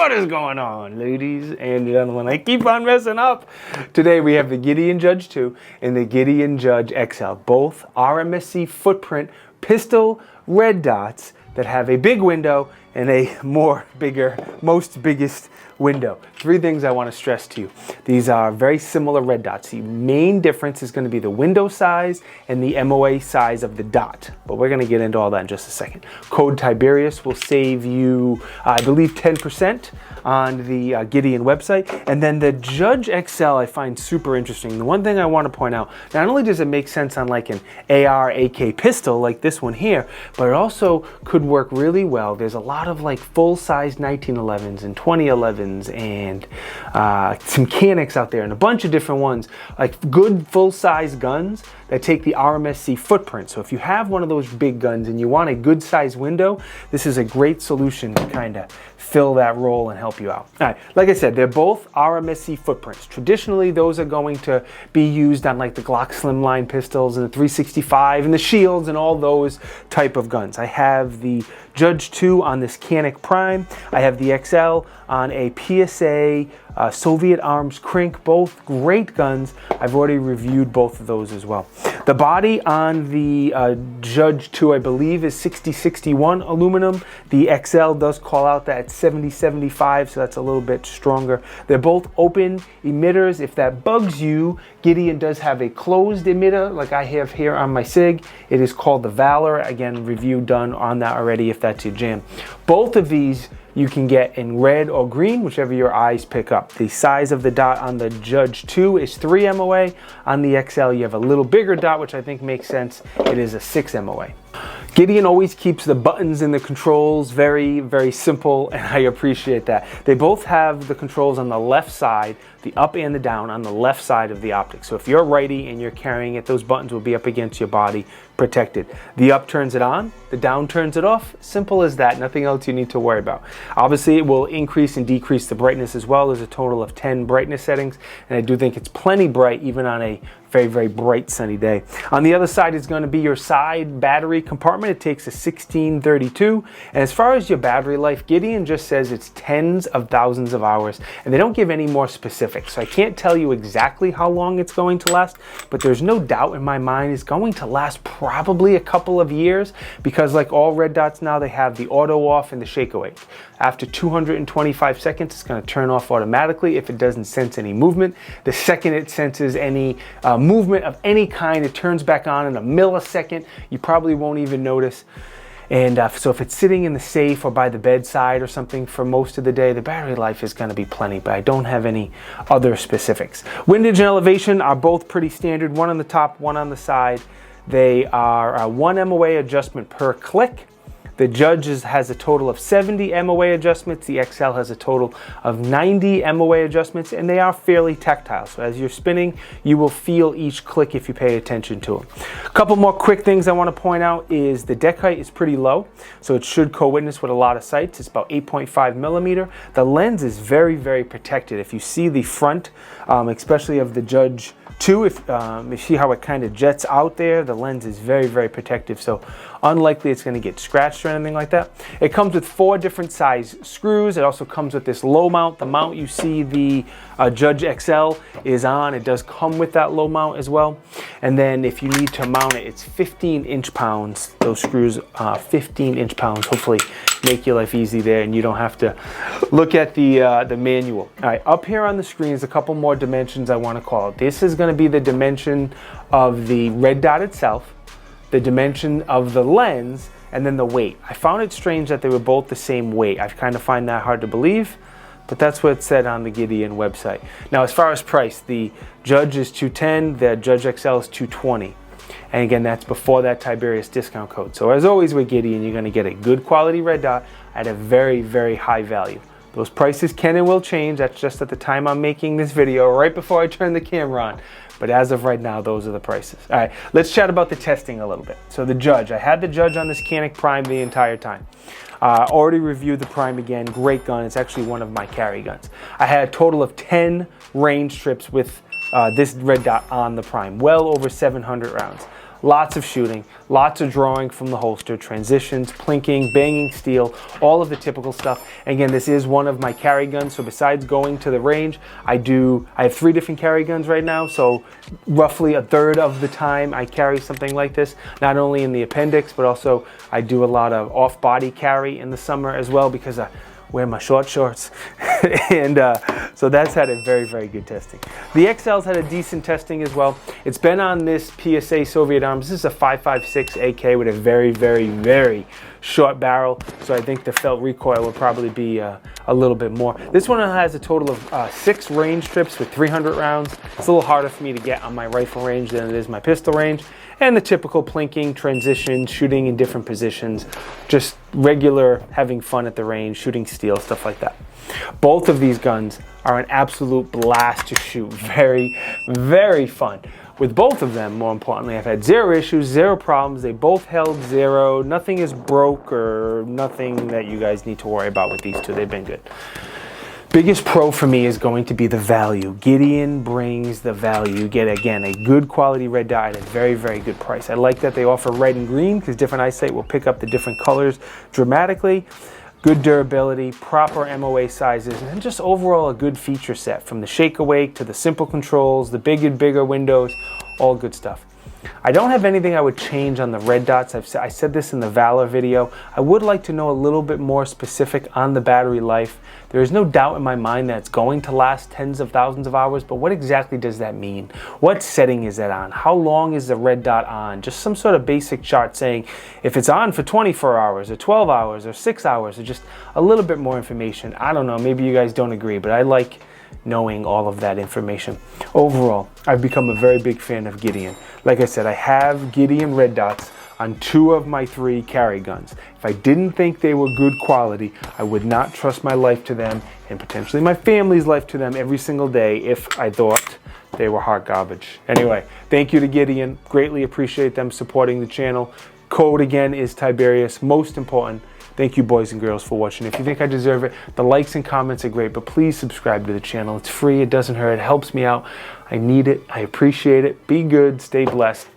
What is going on, ladies and gentlemen? I keep on messing up. Today we have the Gideon Judge 2 and the Gideon Judge XL, both RMSC Footprint pistol red dots that have a big window and a most biggest window. Three things I want to stress to you. These are very similar red dots. The main difference is going to be the window size and the MOA size of the dot. But we're going to get into all that in just a second. Code Tiberious will save you, I believe, 10% on the Gideon website. And then the Judge XL I find super interesting. The one thing I want to point out, not only does it make sense on like an AR AK pistol like this one here, but it also could work really well. There's a lot of like full-size 1911s and 2011s and some Canics out there and a bunch of different ones, like good full-size guns that take the RMSC footprint. So if you have one of those big guns and you want a good size window, this is a great solution to kind of fill that role and help you out. All right, like I said, they're both RMSC footprints. Traditionally, those are going to be used on like the Glock Slimline pistols and the 365 and the Shields and all those type of guns. I have the Judge 2 on this Canic Prime. I have the XL on a PSA Soviet Arms Krink, both great guns. I've already reviewed both of those as well. The body on the Judge 2, I believe, is 6061 aluminum. The XL does call out that 7075, so that's a little bit stronger. They're both open emitters. If that bugs you, Gideon does have a closed emitter like I have here on my SIG. It is called the Valor. Again, review done on that already if that's your jam. Both of these you can get in red or green, whichever your eyes pick up. The size of the dot on the Judge 2 is 3 MOA. On the XL, you have a little bigger dot, which I think makes sense. It is a 6 MOA. Gideon always keeps the buttons and the controls very, very simple, and I appreciate that. They both have the controls on the left side, the up and the down on the left side of the optic. So if you're righty and you're carrying it, those buttons will be up against your body, protected. The up turns it on, the down turns it off. Simple as that, nothing else you need to worry about. Obviously, it will increase and decrease the brightness as well. There's a total of 10 brightness settings, and I do think it's plenty bright even on a very, very bright sunny day. On the other side is going to be your side battery compartment. It takes a 1632, and as far as your battery life, Gideon just says it's tens of thousands of hours, and they don't give any more specifics. So I can't tell you exactly how long it's going to last, but there's no doubt in my mind it's going to last probably a couple of years, because like all red dots now, they have the auto off and the shake awake. After 225 seconds, it's going to turn off automatically if it doesn't sense any movement. The second it senses any movement of any kind, it turns back on in a millisecond. You probably won't even notice. And so if it's sitting in the safe or by the bedside or something for most of the day, the battery life is going to be plenty, but I don't have any other specifics. Windage and elevation are both pretty standard, one on the top, one on the side. They are a 1 MOA adjustment per click. The Judge has a total of 70 MOA adjustments. The XL has a total of 90 MOA adjustments, and they are fairly tactile. So as you're spinning, you will feel each click if you pay attention to them. A couple more quick things I want to point out is the deck height is pretty low, so it should co-witness with a lot of sights. It's about 8.5 millimeter. The lens is very, very protected. If you see the front, especially of the Judge 2, if you see how it kind of jets out there, the lens is very, very protective, so unlikely it's going to get scratched or anything like that. It comes with 4 different size screws. It also comes with this low mount. The mount you see the Judge XL is on, it does come with that low mount as well. And then if you need to mount it, it's 15 inch-pounds. Those screws, 15 inch-pounds, hopefully make your life easy there and you don't have to look at the manual. All right, up here on the screen is a couple more dimensions I want to call out. This is going to be the dimension of the red dot itself, the dimension of the lens, and then the weight. I found it strange that they were both the same weight. I kind of find that hard to believe, but that's what it said on the Gideon website. Now, as far as price, the Judge is $210, the Judge XL is $220. And again, that's before that Tiberious discount code. So as always with Gideon, you're going to get a good quality red dot at a very, very high value. Those prices can and will change. That's just at the time I'm making this video, right before I turn the camera on. But as of right now, those are the prices. All right, let's chat about the testing a little bit. So the Judge, I had the Judge on this Canic Prime the entire time. Already reviewed the Prime again, great gun. It's actually one of my carry guns. I had a total of 10 range trips with this red dot on the Prime, well over 700 rounds. Lots of shooting, lots of drawing from the holster, transitions, plinking, banging steel, all of the typical stuff. Again, this is one of my carry guns, so besides going to the range, I have 3 different carry guns right now, so roughly a third of the time I carry something like this, not only in the appendix, but also I do a lot of off-body carry in the summer as well, because I wear my short shorts. And so that's had a very, very good testing. The XL's had a decent testing as well. It's been on this PSA Soviet Arms. This is a 5.56 AK with a very, very, very short barrel, so I think the felt recoil will probably be a little bit more. This one has a total of 6 range strips with 300 rounds. It's a little harder for me to get on my rifle range than it is my pistol range. And the typical plinking, transition, shooting in different positions, just regular having fun at the range, shooting steel, stuff like that. Both of these guns are an absolute blast to shoot. Very, very fun. With both of them, more importantly, I've had 0 issues, 0 problems. They both held 0. Nothing is broke or nothing that you guys need to worry about with these two. They've been good. Biggest pro for me is going to be the value. Gideon brings the value. You get, again, a good quality red dot at a very, very good price. I like that they offer red and green because different eyesight will pick up the different colors dramatically. Good durability, proper MOA sizes, and just overall a good feature set, from the shake awake to the simple controls, the big and bigger windows, all good stuff. I don't have anything I would change on the red dots. I said this in the Valor video. I would like to know a little bit more specific on the battery life. There is no doubt in my mind that it's going to last tens of thousands of hours, but what exactly does that mean? What setting is that on? How long is the red dot on? Just some sort of basic chart saying if it's on for 24 hours or 12 hours or 6 hours, or just a little bit more information. I don't know, maybe you guys don't agree, but I like knowing all of that information. Overall, I've become a very big fan of Gideon. Like I said, I have Gideon red dots on 2 of my 3 carry guns. If I didn't think they were good quality, I would not trust my life to them and potentially my family's life to them every single day if I thought they were hot garbage. Anyway, thank you to Gideon. Greatly appreciate them supporting the channel. Code again is Tiberious. Most important, thank you boys and girls for watching. If you think I deserve it, the likes and comments are great, but please subscribe to the channel. It's free, it doesn't hurt, it helps me out. I need it, I appreciate it. Be good, stay blessed.